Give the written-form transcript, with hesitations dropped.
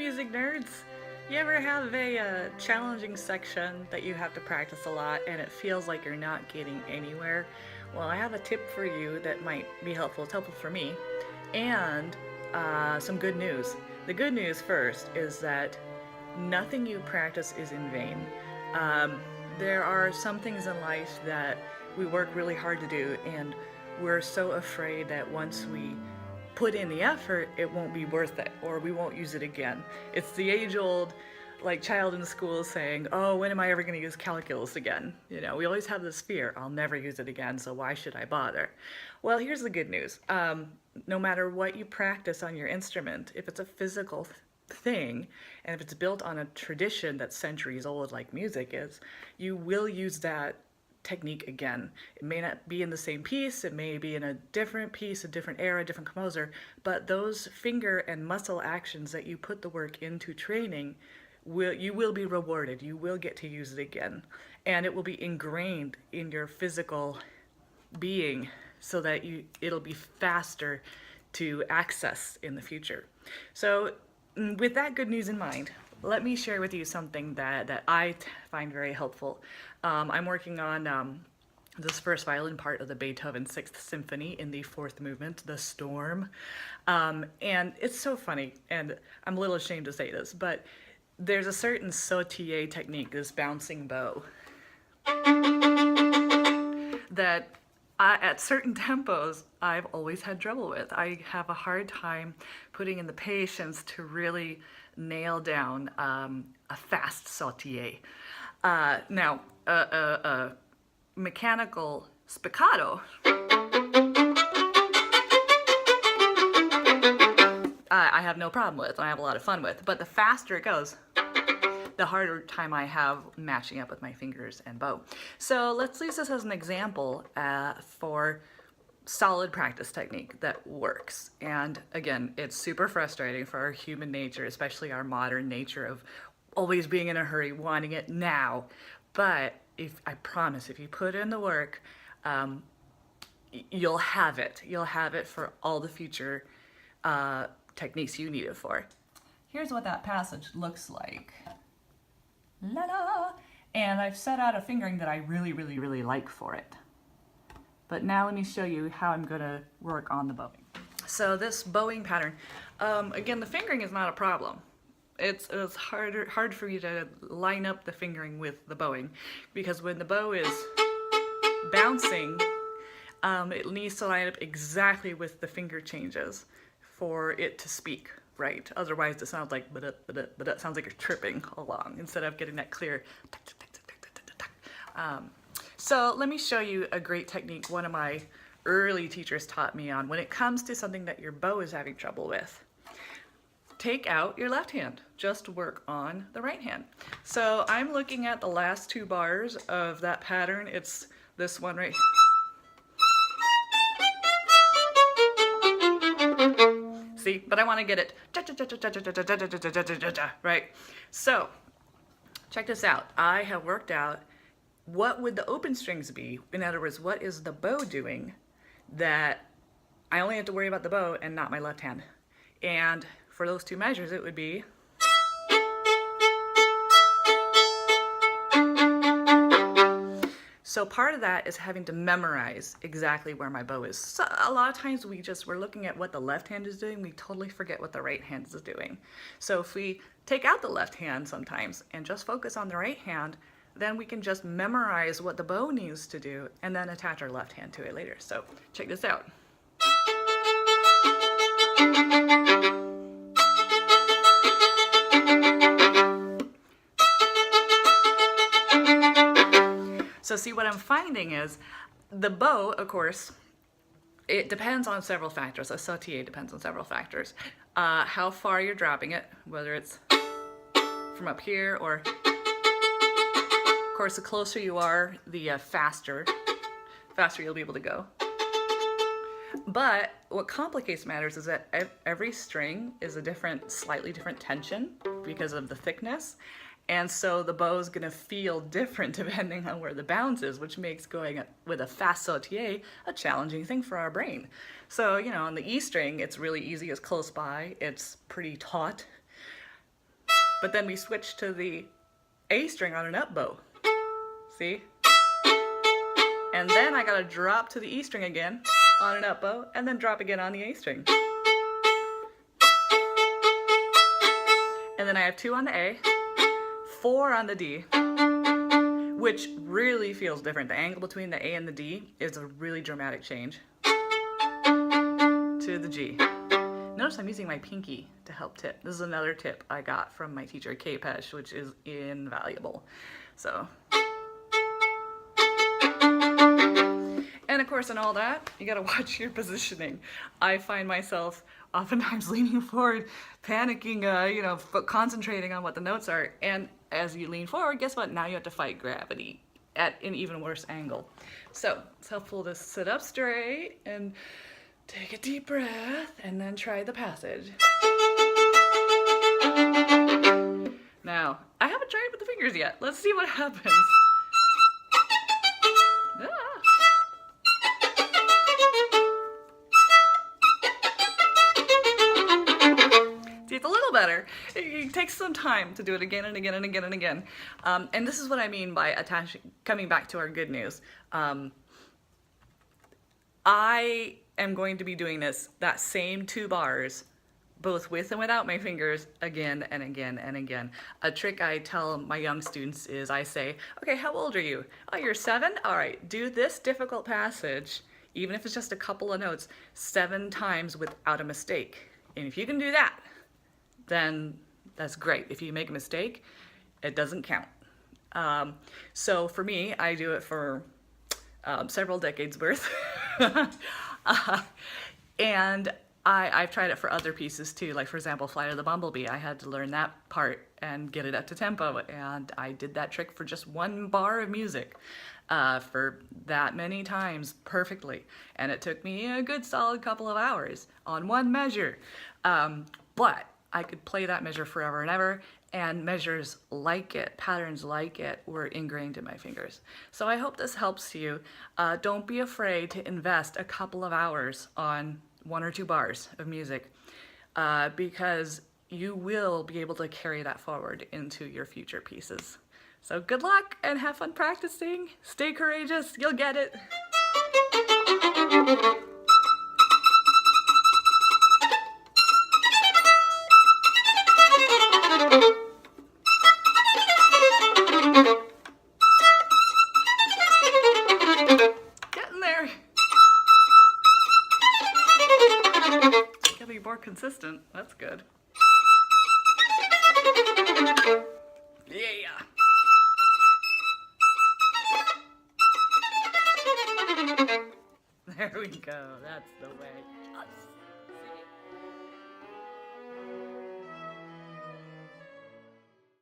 music nerds! You ever have a challenging section that you have to practice a lot and it feels like you're not getting anywhere? Well, I have a tip for you that might be helpful. It's helpful for me. And some good news. The good news first is that nothing you practice is in vain. Um, there are some things in life that we work really hard to do, and we're so afraid that once we put in the effort, it won't be worth it, or we won't use it again. It's the age-old, like, child in school saying, oh, when am I ever going to use calculus again? You know, we always have this fear, I'll never use it again, so why should I bother? Well, here's the good news. No matter what you practice on your instrument, if it's a physical thing, and if it's built on a tradition that's centuries old like music is, you will use that technique again. It may not be in the same piece, it may be in a different piece, a different era, different composer, but those finger and muscle actions that you put the work into training, you will be rewarded. You will get to use it again. And it will be ingrained in your physical being so that it'll be faster to access in the future. So with that good news in mind, let me share with you something that I find very helpful. I'm working on this first violin part of the Beethoven Sixth Symphony in the fourth movement, The Storm. And it's so funny, and I'm a little ashamed to say this, but there's a certain Sautille technique, this bouncing bow, that at certain tempos, I've always had trouble with. I have a hard time putting in the patience to really nail down a fast sautille. Now, a mechanical spiccato, I have no problem with, and I have a lot of fun with, but the faster it goes, the harder time I have matching up with my fingers and bow. So let's use this as an example for solid practice technique that works. And again, it's super frustrating for our human nature, especially our modern nature of always being in a hurry, wanting it now. But I promise, if you put in the work, you'll have it. You'll have it for all the future techniques you need it for. Here's what that passage looks like. La la! And I've set out a fingering that I really, really, really like for it. But now let me show you how I'm going to work on the bowing. So this bowing pattern, again, the fingering is not a problem. It's hard for you to line up the fingering with the bowing, because when the bow is bouncing, it needs to line up exactly with the finger changes for it to speak right. Otherwise, it sounds like it sounds like you're tripping along instead of getting that clear. So let me show you a great technique one of my early teachers taught me on when it comes to something that your bow is having trouble with. Take out your left hand, just work on the right hand. So I'm looking at the last two bars of that pattern. It's this one right here. See, but I want to get it right. So check this out. I have worked out what would the open strings be. In other words, what is the bow doing that I only have to worry about the bow and not my left hand. And for those two measures, it would be so part of that is having to memorize exactly where my bow is. So a lot of times we're looking at what the left hand is doing, we totally forget what the right hand is doing. So if we take out the left hand sometimes and just focus on the right hand, then we can just memorize what the bow needs to do and then attach our left hand to it later. So check this out. So see, what I'm finding is the bow, of course, it depends on several factors. A sautille depends on several factors. How far you're dropping it, whether it's from up here or, of course, the closer you are, the faster you'll be able to go. But what complicates matters is that every string is a slightly different tension because of the thickness. And so the bow is going to feel different depending on where the bounce is, which makes going with a fast sautille a challenging thing for our brain. So, you know, on the E string, it's really easy. It's close by. It's pretty taut. But then we switch to the A string on an up bow. See? And then I gotta drop to the E string again on an up bow, and then drop again on the A string. And then I have 2 on the A, 4 on the D, which really feels different. The angle between the A and the D is a really dramatic change. To the G. Notice I'm using my pinky to help tip. This is another tip I got from my teacher, Kay Pesh, which is invaluable. So. And of course, in all that, you gotta watch your positioning. I find myself oftentimes leaning forward, panicking, concentrating on what the notes are. And as you lean forward, guess what? Now you have to fight gravity at an even worse angle. So it's helpful to sit up straight and take a deep breath and then try the passage. Now, I haven't tried it with the fingers yet. Let's see what happens. Ah. See, it's a little better. It takes some time to do it again and again and again and again. And this is what I mean by coming back to our good news. I am going to be doing that same 2 bars, both with and without my fingers, again and again and again. A trick I tell my young students is I say, okay, how old are you? Oh, you're 7? All right, do this difficult passage, even if it's just a couple of notes, 7 times without a mistake. And if you can do that, then that's great. If you make a mistake, it doesn't count. So for me, I do it for several decades worth. And I've tried it for other pieces too, like for example, Flight of the Bumblebee. I had to learn that part and get it up to tempo, and I did that trick for just 1 bar of music for that many times perfectly, and it took me a good solid couple of hours on 1 measure. But I could play that measure forever and ever, and measures like it, patterns like it, were ingrained in my fingers. So I hope this helps you. Don't be afraid to invest a couple of hours on 1 or 2 bars of music, because you will be able to carry that forward into your future pieces. So good luck and have fun practicing. Stay courageous, you'll get it. More consistent. That's good. Yeah. There we go. That's the way.